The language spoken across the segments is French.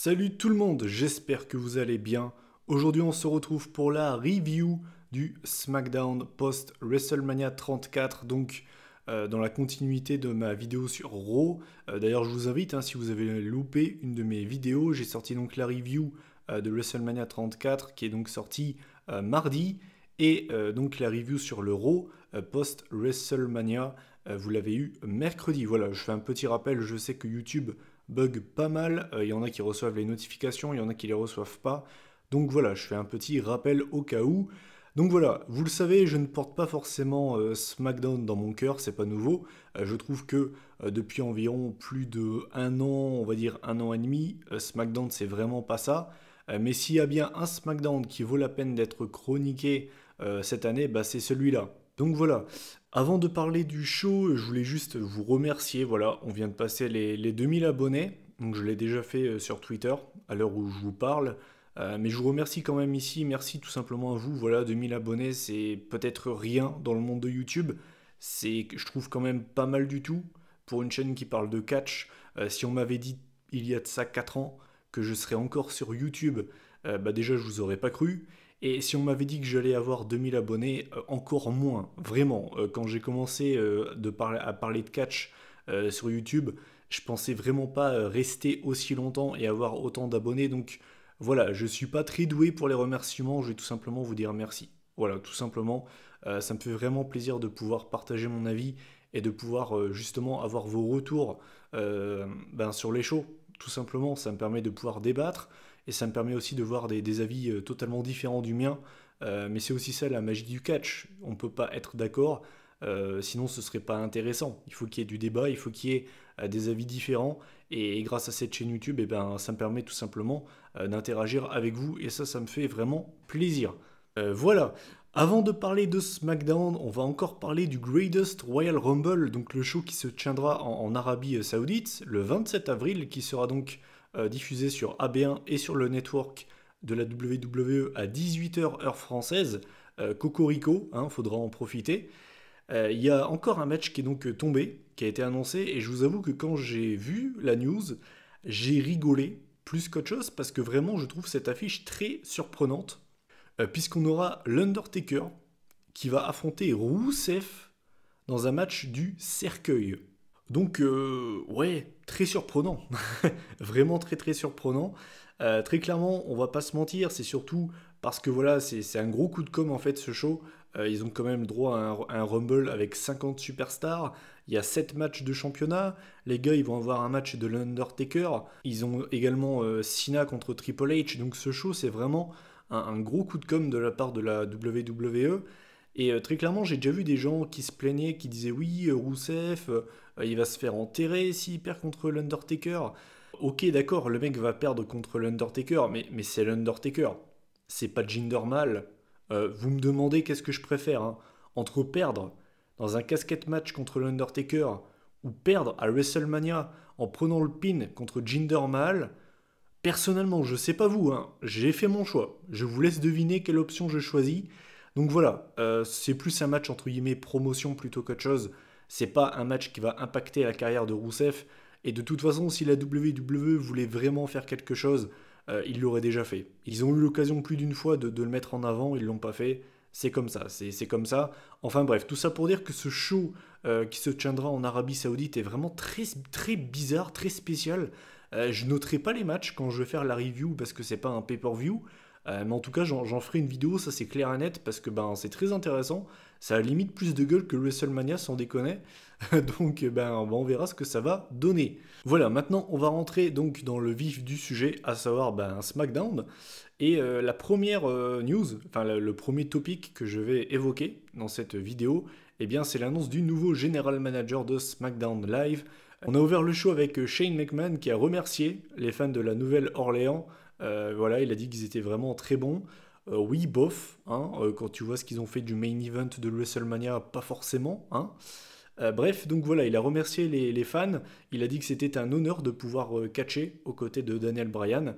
Salut tout le monde, j'espère que vous allez bien. Aujourd'hui on se retrouve pour la review du SmackDown post WrestleMania 34, donc dans la continuité de ma vidéo sur Raw. D'ailleurs je vous invite, si vous avez loupé une de mes vidéos, j'ai sorti donc la review de WrestleMania 34 qui est donc sortie mardi, et donc la review sur le Raw post WrestleMania, vous l'avez eu mercredi. Voilà, je fais un petit rappel, je sais que YouTube bug pas mal, il y en a qui reçoivent les notifications, il y en a qui les reçoivent pas. Donc voilà, je fais un petit rappel au cas où. Donc voilà, vous le savez, je ne porte pas forcément SmackDown dans mon cœur, c'est pas nouveau. Je trouve que depuis environ plus de un an, on va dire un an et demi, SmackDown c'est vraiment pas ça. Mais s'il y a bien un SmackDown qui vaut la peine d'être chroniqué cette année, bah, c'est celui-là. Donc voilà, avant de parler du show, je voulais juste vous remercier. Voilà, on vient de passer les 2000 abonnés. Donc je l'ai déjà fait sur Twitter à l'heure où je vous parle. Mais je vous remercie quand même ici. Merci tout simplement à vous. Voilà, 2000 abonnés, c'est peut-être rien dans le monde de YouTube. C'est, je trouve, quand même pas mal du tout pour une chaîne qui parle de catch. Si on m'avait dit il y a de ça 4 ans que je serais encore sur YouTube, bah déjà je vous aurais pas cru. Et si on m'avait dit que j'allais avoir 2000 abonnés, encore moins, vraiment. Quand j'ai commencé à parler de catch sur YouTube, je pensais vraiment pas rester aussi longtemps et avoir autant d'abonnés. Donc voilà, je suis pas très doué pour les remerciements, je vais tout simplement vous dire merci. Voilà, tout simplement, ça me fait vraiment plaisir de pouvoir partager mon avis et de pouvoir justement avoir vos retours sur les shows. Tout simplement, ça me permet de pouvoir débattre. Et ça me permet aussi de voir des avis totalement différents du mien. Mais c'est aussi ça la magie du catch. On ne peut pas être d'accord, sinon ce ne serait pas intéressant. Il faut qu'il y ait du débat, il faut qu'il y ait des avis différents. Et grâce à cette chaîne YouTube, ça me permet tout simplement d'interagir avec vous. Et ça me fait vraiment plaisir. Voilà. Avant de parler de SmackDown, on va encore parler du Greatest Royal Rumble, donc le show qui se tiendra en Arabie Saoudite le 27 avril, qui sera donc diffusé sur AB1 et sur le network de la WWE à 18h heure française. Cocorico, faudra en profiter. Il y a encore un match qui est donc tombé, qui a été annoncé, et je vous avoue que quand j'ai vu la news, j'ai rigolé plus qu'autre chose, parce que vraiment je trouve cette affiche très surprenante, puisqu'on aura l'Undertaker qui va affronter Rusev dans un match du cercueil. Donc, ouais, très surprenant. Vraiment très très surprenant. Très clairement, on va pas se mentir, c'est surtout parce que voilà, c'est un gros coup de com' en fait ce show. Ils ont quand même droit à un Rumble avec 50 superstars. Il y a 7 matchs de championnat. Les gars, ils vont avoir un match de l'Undertaker. Ils ont également Cena contre Triple H. Donc ce show, c'est vraiment un gros coup de com' de la part de la WWE. Et très clairement, j'ai déjà vu des gens qui se plaignaient, qui disaient oui, Rousseff, il va se faire enterrer s'il perd contre l'Undertaker. Ok, d'accord, le mec va perdre contre l'Undertaker, mais c'est l'Undertaker. C'est pas Jinder Mahal. Vous me demandez qu'est-ce que je préfère, entre perdre dans un casquette match contre l'Undertaker ou perdre à WrestleMania en prenant le pin contre Jinder Mahal. Personnellement, je sais pas vous, j'ai fait mon choix. Je vous laisse deviner quelle option je choisis. Donc voilà, c'est plus un match entre guillemets promotion plutôt qu'autre chose. C'est pas un match qui va impacter la carrière de Rousseff. Et de toute façon, si la WWE voulait vraiment faire quelque chose, ils l'auraient déjà fait. Ils ont eu l'occasion plus d'une fois de le mettre en avant, ils l'ont pas fait. C'est comme ça, c'est comme ça. Enfin bref, tout ça pour dire que ce show qui se tiendra en Arabie Saoudite est vraiment très, très bizarre, très spécial. Je noterai pas les matchs quand je vais faire la review parce que c'est pas un pay-per-view. Mais en tout cas, j'en ferai une vidéo, ça c'est clair et net, parce que c'est très intéressant. Ça a limite plus de gueule que WrestleMania, sans déconner. Donc on verra ce que ça va donner. Voilà, maintenant on va rentrer donc dans le vif du sujet, à savoir SmackDown. Et la première news, enfin le premier topic que je vais évoquer dans cette vidéo, c'est l'annonce du nouveau General Manager de SmackDown Live. On a ouvert le show avec Shane McMahon qui a remercié les fans de la Nouvelle-Orléans. Voilà, il a dit qu'ils étaient vraiment très bons. Oui, bof, quand tu vois ce qu'ils ont fait du main event de WrestleMania, pas forcément. Bref, donc voilà, il a remercié les fans. Il a dit que c'était un honneur de pouvoir catcher aux côtés de Daniel Bryan.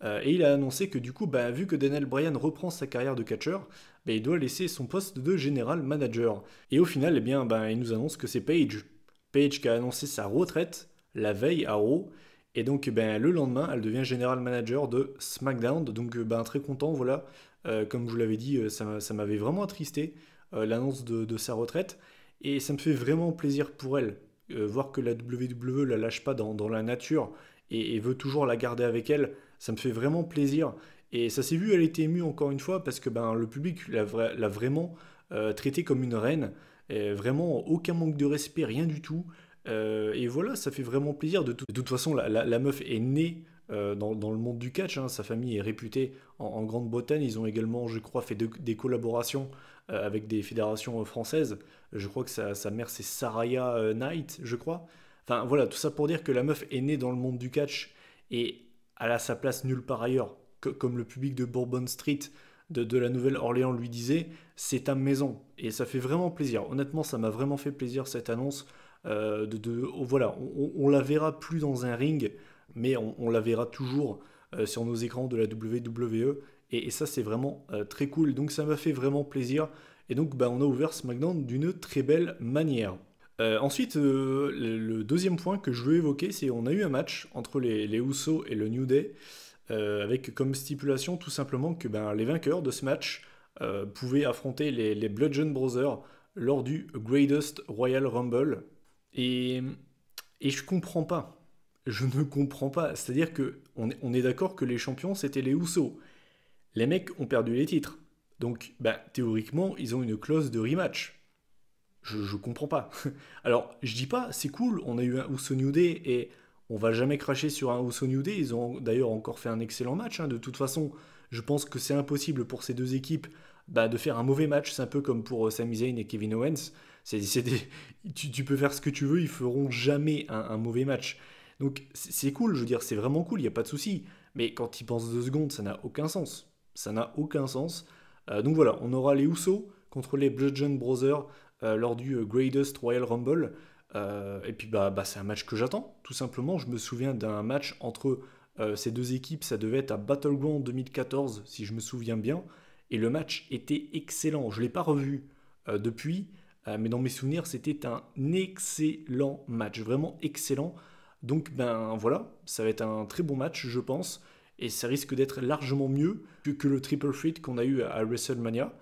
Et il a annoncé que du coup, vu que Daniel Bryan reprend sa carrière de catcheur, il doit laisser son poste de général manager. Et au final, il nous annonce que c'est Paige. Paige qui a annoncé sa retraite la veille à Raw. Et donc ben, le lendemain, elle devient General Manager de SmackDown. Donc ben, très content, voilà. Comme je vous l'avais dit, ça m'avait vraiment attristé, l'annonce de sa retraite. Et ça me fait vraiment plaisir pour elle. Voir que la WWE la lâche pas dans la nature et veut toujours la garder avec elle, ça me fait vraiment plaisir. Et ça s'est vu, elle était émue encore une fois parce que ben, le public l'a vraiment traitée comme une reine. Et vraiment, aucun manque de respect, rien du tout. Et voilà, ça fait vraiment plaisir. De toute façon, la meuf est née dans le monde du catch, hein. Sa famille est réputée en Grande-Bretagne. Ils ont également, je crois, fait des collaborations avec des fédérations françaises. Je crois que sa mère, c'est Saraya Knight, je crois. Enfin voilà, tout ça pour dire que la meuf est née dans le monde du catch et elle a sa place nulle part ailleurs. Comme le public de Bourbon Street de la Nouvelle-Orléans lui disait, c'est ta maison. Et ça fait vraiment plaisir. Honnêtement, ça m'a vraiment fait plaisir cette annonce. Voilà, on la verra plus dans un ring, mais on la verra toujours sur nos écrans de la WWE. Et ça, c'est vraiment très cool. Donc ça m'a fait vraiment plaisir. Et donc, bah, on a ouvert SmackDown d'une très belle manière. Ensuite, le deuxième point que je veux évoquer, c'est on a eu un match entre les Usos et le New Day, avec comme stipulation tout simplement que ben, les vainqueurs de ce match pouvaient affronter les Bludgeon Brothers lors du Greatest Royal Rumble. Et, et je comprends pas. Je ne comprends pas. C'est-à-dire que on est d'accord que les champions, c'était les Usos. Les mecs ont perdu les titres. Donc, bah, théoriquement, ils ont une clause de rematch. Je comprends pas. Alors, je dis pas, c'est cool, on a eu un Uso New Day et on va jamais cracher sur un Uso New Day. Ils ont d'ailleurs encore fait un excellent match, hein. De toute façon, je pense que c'est impossible pour ces deux équipes bah, de faire un mauvais match. C'est un peu comme pour Sami Zayn et Kevin Owens. Tu peux faire ce que tu veux, ils feront jamais un mauvais match. Donc, c'est cool, je veux dire, c'est vraiment cool, il n'y a pas de souci. Mais quand ils pensent 2 secondes, ça n'a aucun sens. Ça n'a aucun sens. Donc voilà, on aura les Usos contre les Bludgeon Brothers lors du Greatest Royal Rumble. Et puis bah, c'est un match que j'attends, tout simplement. Je me souviens d'un match entre ces deux équipes, ça devait être à Battleground 2014, si je me souviens bien. Et le match était excellent. Je ne l'ai pas revu depuis, mais dans mes souvenirs, c'était un excellent match, vraiment excellent. Donc ben voilà, ça va être un très bon match, je pense. Et ça risque d'être largement mieux que le triple threat qu'on a eu à WrestleMania.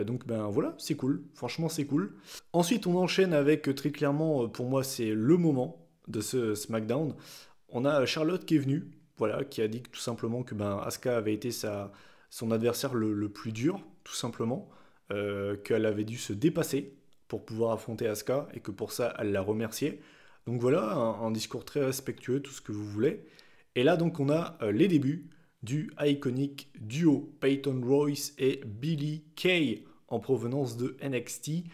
Donc ben voilà, c'est cool, franchement c'est cool. Ensuite on enchaîne avec très clairement, pour moi c'est le moment de ce SmackDown. On a Charlotte qui est venue, voilà, qui a dit tout simplement que ben, Asuka avait été son adversaire le plus dur, tout simplement, qu'elle avait dû se dépasser pour pouvoir affronter Asuka et que pour ça elle l'a remercié. Donc voilà, un discours très respectueux, tout ce que vous voulez. Et là donc on a les débuts du iconique duo Peyton Royce et Billie Kay en provenance de NXT.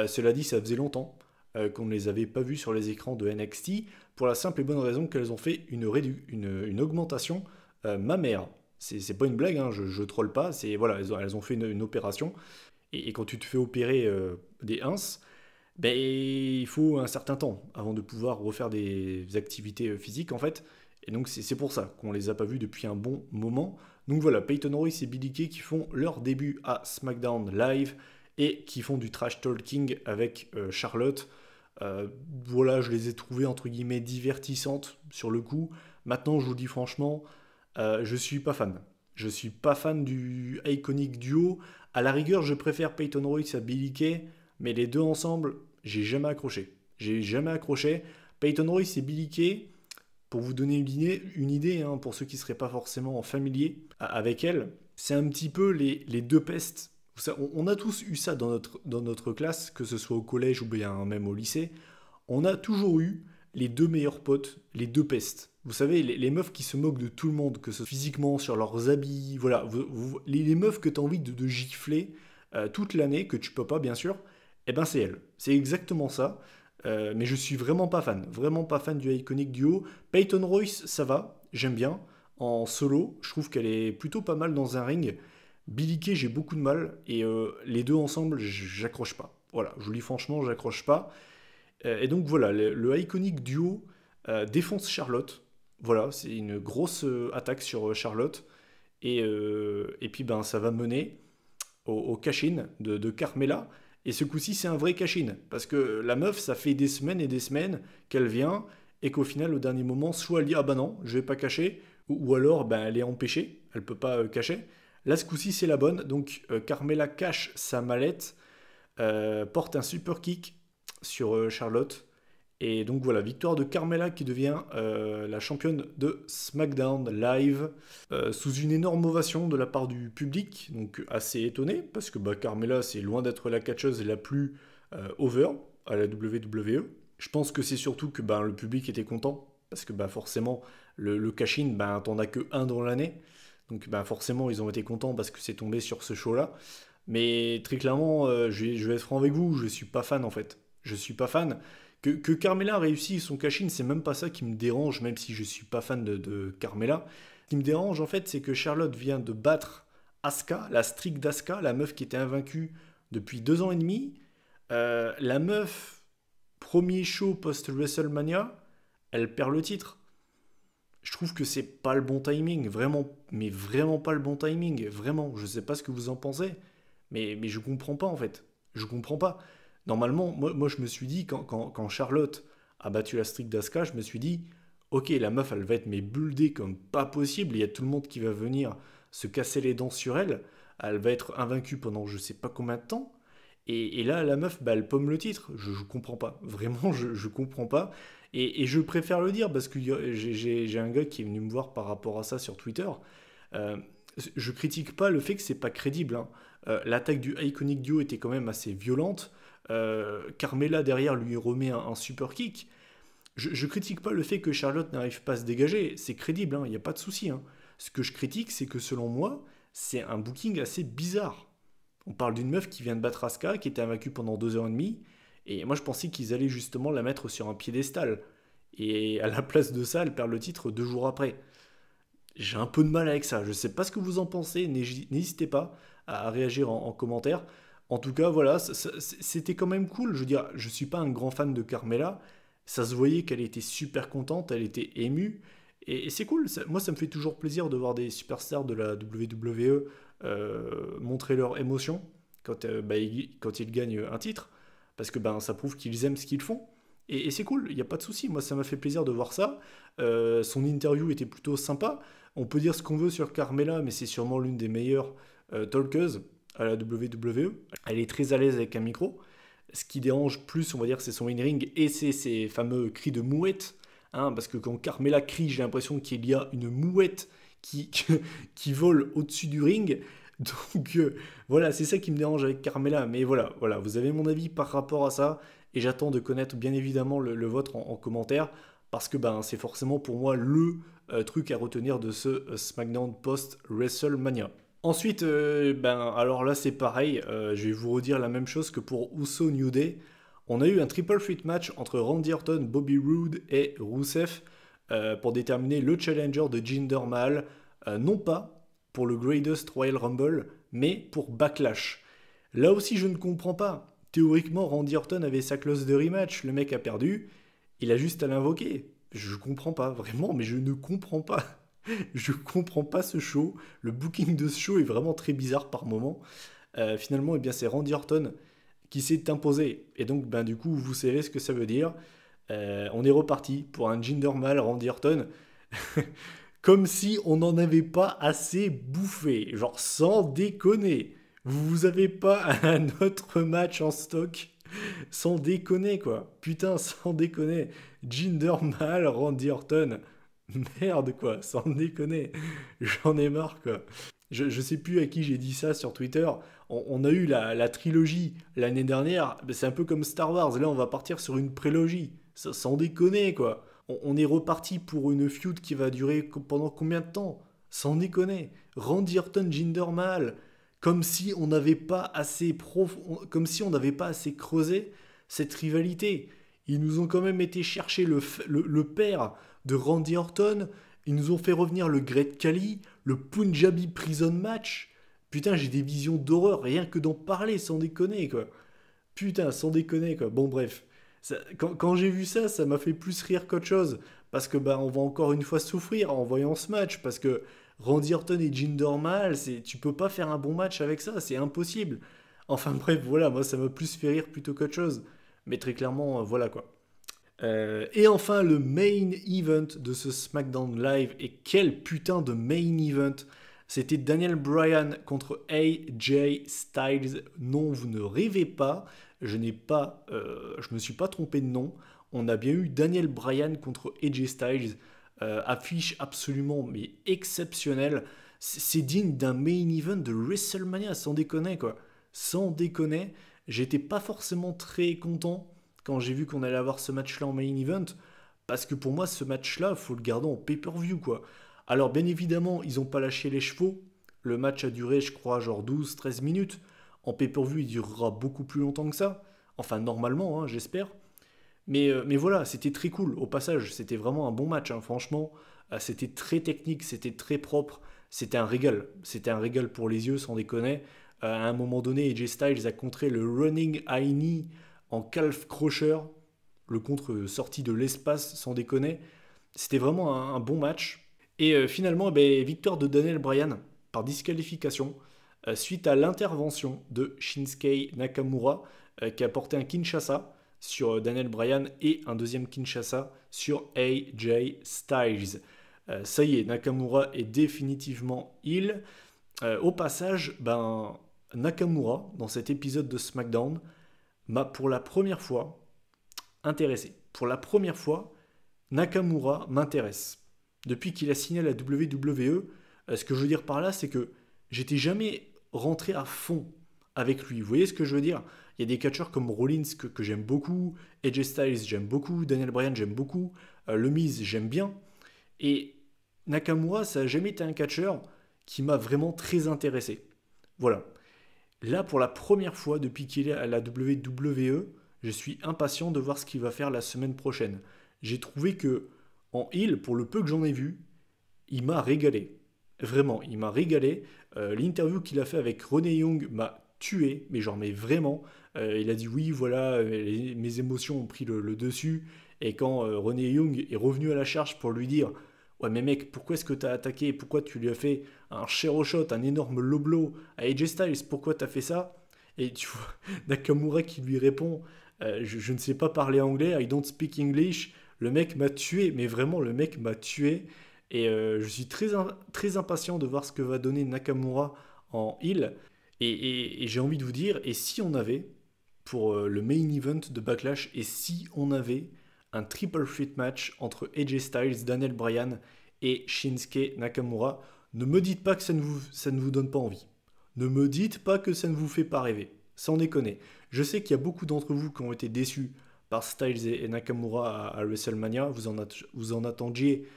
Cela dit, ça faisait longtemps qu'on ne les avait pas vus sur les écrans de NXT, pour la simple et bonne raison qu'elles ont fait une augmentation mammaire. C'est pas une blague, hein, je troll pas, voilà, elles ont fait une opération. Et quand tu te fais opérer des ins, ben, il faut un certain temps avant de pouvoir refaire des activités physiques en fait. Et donc c'est pour ça qu'on les a pas vus depuis un bon moment. Donc voilà, Peyton Royce et Billie Kay qui font leur début à SmackDown Live et qui font du trash talking avec Charlotte. Voilà, je les ai trouvées entre guillemets divertissantes sur le coup. Maintenant, je vous dis franchement, je suis pas fan. Je suis pas fan du iconic duo. À la rigueur, je préfère Peyton Royce à Billie Kay, mais les deux ensemble, j'ai jamais accroché. J'ai jamais accroché. Peyton Royce et Billie Kay, pour vous donner une idée, hein, pour ceux qui ne seraient pas forcément familiers avec elle, c'est un petit peu les deux pestes. On a tous eu ça dans notre classe, que ce soit au collège ou bien même au lycée. On a toujours eu les deux meilleurs potes, les deux pestes. Vous savez, les meufs qui se moquent de tout le monde, que ce soit physiquement, sur leurs habits, voilà. Les meufs que tu as envie de gifler toute l'année, que tu peux pas bien sûr, eh ben c'est elle. C'est exactement ça. Mais je suis vraiment pas fan du iconic duo. Peyton Royce, ça va, j'aime bien. En solo, je trouve qu'elle est plutôt pas mal dans un ring. Billie Kay, j'ai beaucoup de mal. Et les deux ensemble, j'accroche pas. Voilà, je vous le dis franchement, j'accroche pas. Et donc voilà, le iconic duo défonce Charlotte. Voilà, c'est une grosse attaque sur Charlotte. Et puis ben, ça va mener au cash-in de Carmella. Et ce coup-ci, c'est un vrai cash-in. Parce que la meuf, ça fait des semaines et des semaines qu'elle vient et qu'au final, au dernier moment, soit elle dit ah bah non, je vais pas cacher, ou alors ben, elle est empêchée, elle peut pas cacher. Là, ce coup-ci, c'est la bonne. Donc, Carmella cache sa mallette, porte un super kick sur Charlotte. Et donc voilà, victoire de Carmella qui devient la championne de SmackDown Live sous une énorme ovation de la part du public. Donc assez étonné parce que bah, Carmella c'est loin d'être la catcheuse la plus over à la WWE. Je pense que c'est surtout que bah, le public était content parce que bah, forcément le cash-in, bah, t'en as que un dans l'année. Donc bah, forcément ils ont été contents parce que c'est tombé sur ce show-là. Mais très clairement, je vais être franc avec vous, je suis pas fan en fait. Je suis pas fan. Que Carmella réussisse son cash-in, c'est même pas ça qui me dérange, même si je suis pas fan de Carmella. Ce qui me dérange en fait, c'est que Charlotte vient de battre Asuka, la streak d'Asuka, la meuf qui était invaincue depuis 2 ans et demi. La meuf, premier show post-WrestleMania, elle perd le titre. Je trouve que c'est pas le bon timing, vraiment, mais vraiment pas le bon timing, vraiment. Je sais pas ce que vous en pensez, mais je comprends pas en fait. Je comprends pas. Normalement, moi je me suis dit, quand Charlotte a battu la streak d'Asuka, je me suis dit, ok, la meuf elle va être mais buildée comme pas possible, il y a tout le monde qui va venir se casser les dents sur elle, elle va être invaincue pendant je sais pas combien de temps, et là la meuf, bah, elle pomme le titre, je comprends pas, vraiment je comprends pas, et je préfère le dire parce que j'ai un gars qui est venu me voir par rapport à ça sur Twitter. Euh, je critique pas le fait que c'est pas crédible, hein. L'attaque du Iconic Duo était quand même assez violente. Carmella derrière lui remet un super kick. Je critique pas le fait que Charlotte n'arrive pas à se dégager, c'est crédible, il n'y a pas de souci, hein. Ce que je critique, c'est que selon moi, c'est un booking assez bizarre. On parle d'une meuf qui vient de battre Asuka, qui était invaincue pendant 2 heures et demie, et moi je pensais qu'ils allaient justement la mettre sur un piédestal. Et à la place de ça, elle perd le titre 2 jours après. J'ai un peu de mal avec ça. Je sais pas ce que vous en pensez. N'hésitez pas à réagir en commentaire. En tout cas, voilà, c'était quand même cool. Je veux dire, je suis pas un grand fan de Carmella. Ça se voyait qu'elle était super contente, elle était émue. Et c'est cool. Moi, ça me fait toujours plaisir de voir des superstars de la WWE montrer leur émotion quand ils gagnent un titre. Parce que ben, ça prouve qu'ils aiment ce qu'ils font. Et c'est cool, il n'y a pas de souci. Moi, ça m'a fait plaisir de voir ça. Son interview était plutôt sympa. On peut dire ce qu'on veut sur Carmella, mais c'est sûrement l'une des meilleures talkeuses à la WWE. Elle est très à l'aise avec un micro. Ce qui dérange plus, on va dire, c'est son in-ring et c'est ses fameux cris de mouette. Hein, parce que quand Carmella crie, j'ai l'impression qu'il y a une mouette qui, qui vole au-dessus du ring. Donc voilà, c'est ça qui me dérange avec Carmella. Mais voilà, vous avez mon avis par rapport à ça. Et j'attends de connaître bien évidemment le vôtre en commentaire. Parce que ben, c'est forcément pour moi le truc à retenir de ce SmackDown post-WrestleMania. Ensuite, ben, alors là c'est pareil, je vais vous redire la même chose que pour Uso New Day. On a eu un triple threat match entre Randy Orton, Bobby Roode et Rusev pour déterminer le challenger de Jinder Mahal, non pas pour le Greatest Royal Rumble, mais pour Backlash. Là aussi je ne comprends pas. Théoriquement, Randy Orton avait sa clause de rematch, le mec a perdu, il a juste à l'invoquer. Je comprends pas, vraiment, mais je ne comprends pas. Je comprends pas ce show. Le booking de ce show est vraiment très bizarre par moment. Finalement, eh bien, c'est Randy Orton qui s'est imposé. Et donc, ben, du coup, vous savez ce que ça veut dire. On est reparti pour un Jinder Mahal Randy Orton. Comme si on n'en avait pas assez bouffé. Genre, sans déconner. Vous avez pas un autre match en stock? Sans déconner, quoi. Putain, sans déconner. Jinder Mahal Randy Orton. Merde, quoi, sans déconner. J'en ai marre, quoi. Je sais plus à qui j'ai dit ça sur Twitter. On a eu la trilogie l'année dernière. C'est un peu comme Star Wars. Là, on va partir sur une prélogie. Sans déconner, quoi. On est reparti pour une feud qui va durer pendant combien de temps? Sans déconner. Randy Orton, Jinder Mahal. Comme si on n'avait pas assez comme si on n'avait pas assez creusé cette rivalité. Ils nous ont quand même été chercher le père de Randy Orton. Ils nous ont fait revenir le Great Khali, le Punjabi Prison Match. Putain, j'ai des visions d'horreur, rien que d'en parler, sans déconner, quoi. Putain, sans déconner, quoi. Bon, bref. Quand j'ai vu ça, ça m'a fait plus rire qu'autre chose. Parce que, bah, on va encore une fois souffrir en voyant ce match. Parce que Randy Orton et Jinder Mahal, tu peux pas faire un bon match avec ça, c'est impossible. Enfin, bref, voilà, moi, ça m'a plus fait rire plutôt qu'autre chose. Mais très clairement, voilà, quoi. Et enfin, le main event de ce SmackDown Live. Et quel putain de main event! C'était Daniel Bryan contre AJ Styles. Non, vous ne rêvez pas. Je me suis pas trompé de nom. On a bien eu Daniel Bryan contre AJ Styles. Affiche absolument mais exceptionnelle. C'est digne d'un main event de WrestleMania, sans déconner quoi. Sans déconner. J'étais pas forcément très content quand j'ai vu qu'on allait avoir ce match-là en main event, parce que pour moi, ce match-là, faut le garder en pay-per-view, quoi. Alors, bien évidemment, ils n'ont pas lâché les chevaux. Le match a duré, je crois, genre 12-13 minutes. En pay-per-view, il durera beaucoup plus longtemps que ça. Enfin, normalement, hein, j'espère. Mais voilà, c'était très cool. Au passage, c'était vraiment un bon match, hein, franchement. C'était très technique, c'était très propre. C'était un régal. C'était un régal pour les yeux, sans déconner. À un moment donné, AJ Styles a contré le Running High Knee en calf crusher. Le contre sorti de l'espace, sans déconner. C'était vraiment un bon match. Et finalement, victoire de Daniel Bryan par disqualification suite à l'intervention de Shinsuke Nakamura qui a porté un Kinshasa sur Daniel Bryan et un deuxième Kinshasa sur AJ Styles. Ça y est, Nakamura est définitivement heel. Au passage, Nakamura, dans cet épisode de SmackDown, m'a pour la première fois intéressé. Pour la première fois, Nakamura m'intéresse. Depuis qu'il a signé à la WWE, ce que je veux dire par là, c'est que j'étais jamais rentré à fond avec lui. Vous voyez ce que je veux dire? Il y a des catcheurs comme Rollins que j'aime beaucoup, AJ Styles j'aime beaucoup, Daniel Bryan j'aime beaucoup, Le Miz j'aime bien. Et Nakamura, ça n'a jamais été un catcheur qui m'a vraiment très intéressé. Voilà. Là, pour la première fois depuis qu'il est à la WWE, je suis impatient de voir ce qu'il va faire la semaine prochaine. J'ai trouvé que en heel, pour le peu que j'en ai vu, il m'a régalé. Vraiment, il m'a régalé. L'interview qu'il a fait avec Renee Young m'a tué, mais vraiment. Il a dit oui, voilà, mes émotions ont pris le dessus. Et quand Renee Young est revenu à la charge pour lui dire ouais, mais mec, pourquoi est-ce que t'as attaqué? Pourquoi tu lui as fait un shero shot, un énorme low blow à AJ Styles? Pourquoi t'as fait ça? Et tu vois, Nakamura qui lui répond je ne sais pas parler anglais, I don't speak English. Le mec m'a tué, mais vraiment, le mec m'a tué. Et je suis très impatient de voir ce que va donner Nakamura en heel. Et j'ai envie de vous dire, et si on avait, pour le main event de Backlash, et si on avait un triple threat match entre AJ Styles, Daniel Bryan et Shinsuke Nakamura, ne me dites pas que ça ne vous donne pas envie. Ne me dites pas que ça ne vous fait pas rêver. Sans déconner. Je sais qu'il y a beaucoup d'entre vous qui ont été déçus par Styles et Nakamura à WrestleMania. Vous en attendiez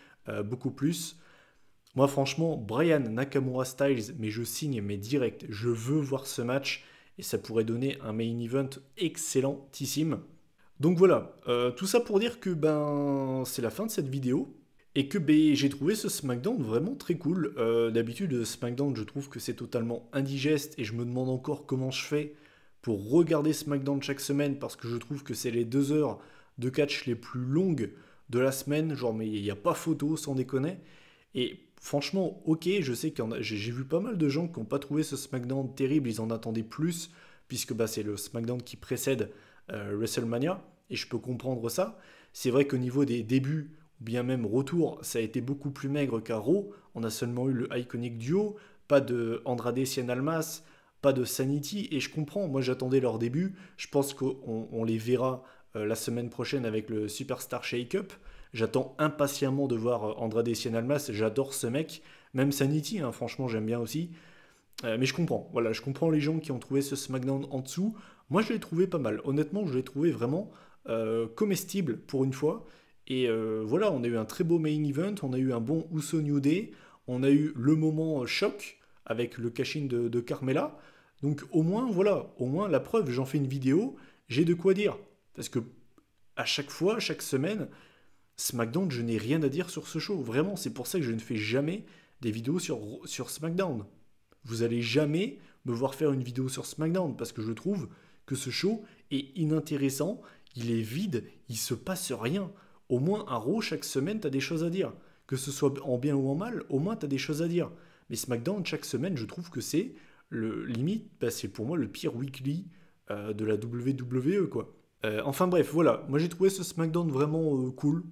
beaucoup plus. Moi, franchement, Bryan Nakamura Styles, mais je signe, mais direct. Je veux voir ce match et ça pourrait donner un main event excellentissime. Donc voilà, tout ça pour dire que c'est la fin de cette vidéo et que j'ai trouvé ce SmackDown vraiment très cool. D'habitude, SmackDown, je trouve que c'est totalement indigeste et je me demande encore comment je fais pour regarder SmackDown chaque semaine parce que je trouve que c'est les 2 heures de catch les plus longues de la semaine. Genre, mais il n'y a pas photo, sans déconner. Et franchement, ok, je sais j'ai vu pas mal de gens qui n'ont pas trouvé ce SmackDown terrible, ils en attendaient plus, puisque c'est le SmackDown qui précède WrestleMania, et je peux comprendre ça. C'est vrai qu'au niveau des débuts, ou bien même retour, ça a été beaucoup plus maigre qu'à Raw. On a seulement eu le Iconic Duo, pas de Andrade Cien Almas, pas de Sanity, et je comprends, moi j'attendais leur début, je pense qu'on les verra la semaine prochaine avec le Superstar Shake-Up. J'attends impatiemment de voir Andrade Cien Almas, j'adore ce mec, même Sanity, hein, franchement j'aime bien aussi. Mais je comprends, voilà, je comprends les gens qui ont trouvé ce SmackDown en dessous. Moi je l'ai trouvé pas mal, honnêtement je l'ai trouvé vraiment comestible pour une fois. Et voilà, on a eu un très beau main event, on a eu un bon Uso New Day, on a eu le moment choc avec le cash-in de Carmella. Donc au moins, voilà, au moins la preuve, j'en fais une vidéo, j'ai de quoi dire. Parce que à chaque fois, chaque semaine, SmackDown, je n'ai rien à dire sur ce show. Vraiment, c'est pour ça que je ne fais jamais des vidéos sur SmackDown. Vous allez jamais me voir faire une vidéo sur SmackDown parce que je trouve que ce show est inintéressant, il est vide, il se passe rien. Au moins, un Raw, chaque semaine, tu as des choses à dire. Que ce soit en bien ou en mal, au moins, tu as des choses à dire. Mais SmackDown, chaque semaine, je trouve que c'est limite, c'est pour moi le pire weekly de la WWE, quoi. Enfin bref, voilà, moi j'ai trouvé ce SmackDown vraiment cool.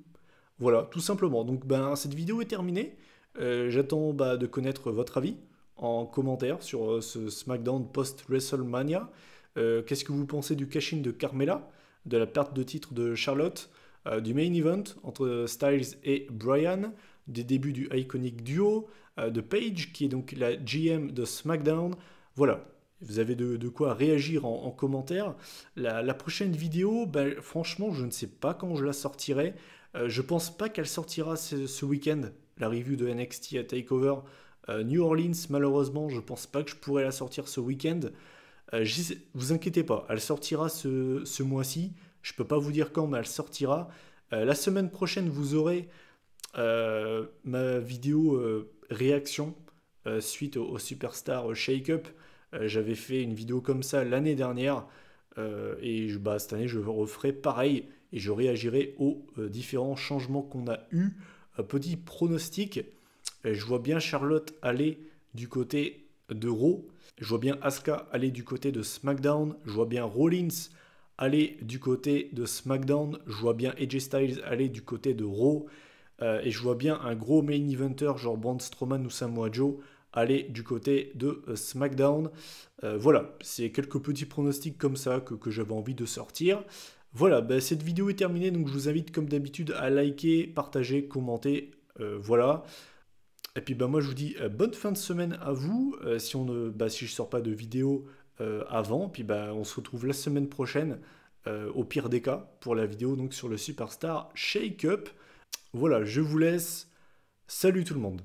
Voilà, tout simplement. Donc ben, cette vidéo est terminée. J'attends de connaître votre avis en commentaire sur ce SmackDown post-WrestleMania. Qu'est-ce que vous pensez du cash-in de Carmella, de la perte de titre de Charlotte, du main event entre Styles et Bryan, des débuts du Iconic Duo, de Paige qui est donc la GM de SmackDown. Voilà, vous avez de quoi réagir en commentaire. La prochaine vidéo, ben, franchement, je ne sais pas quand je la sortirai. Je pense pas qu'elle sortira ce week-end, la review de NXT à TakeOver New Orleans. Malheureusement, je pense pas que je pourrai la sortir ce week-end. Vous inquiétez pas, elle sortira ce mois-ci. Je peux pas vous dire quand, mais elle sortira. La semaine prochaine, vous aurez ma vidéo réaction suite au Superstar Shake-Up. J'avais fait une vidéo comme ça l'année dernière cette année je referai pareil et je réagirai aux différents changements qu'on a eus. Petit pronostic, je vois bien Charlotte aller du côté de Raw, je vois bien Asuka aller du côté de SmackDown, je vois bien Rollins aller du côté de SmackDown, je vois bien AJ Styles aller du côté de Raw, et je vois bien un gros main eventer genre Braun Strowman ou Samoa Joe aller du côté de SmackDown. Voilà, c'est quelques petits pronostics comme ça que j'avais envie de sortir. Voilà, cette vidéo est terminée, donc je vous invite comme d'habitude à liker, partager, commenter. Voilà. Et puis moi je vous dis bonne fin de semaine à vous. Si je sors pas de vidéo avant, puis on se retrouve la semaine prochaine, au pire des cas, pour la vidéo donc sur le Superstar Shake-Up. Voilà, je vous laisse. Salut tout le monde.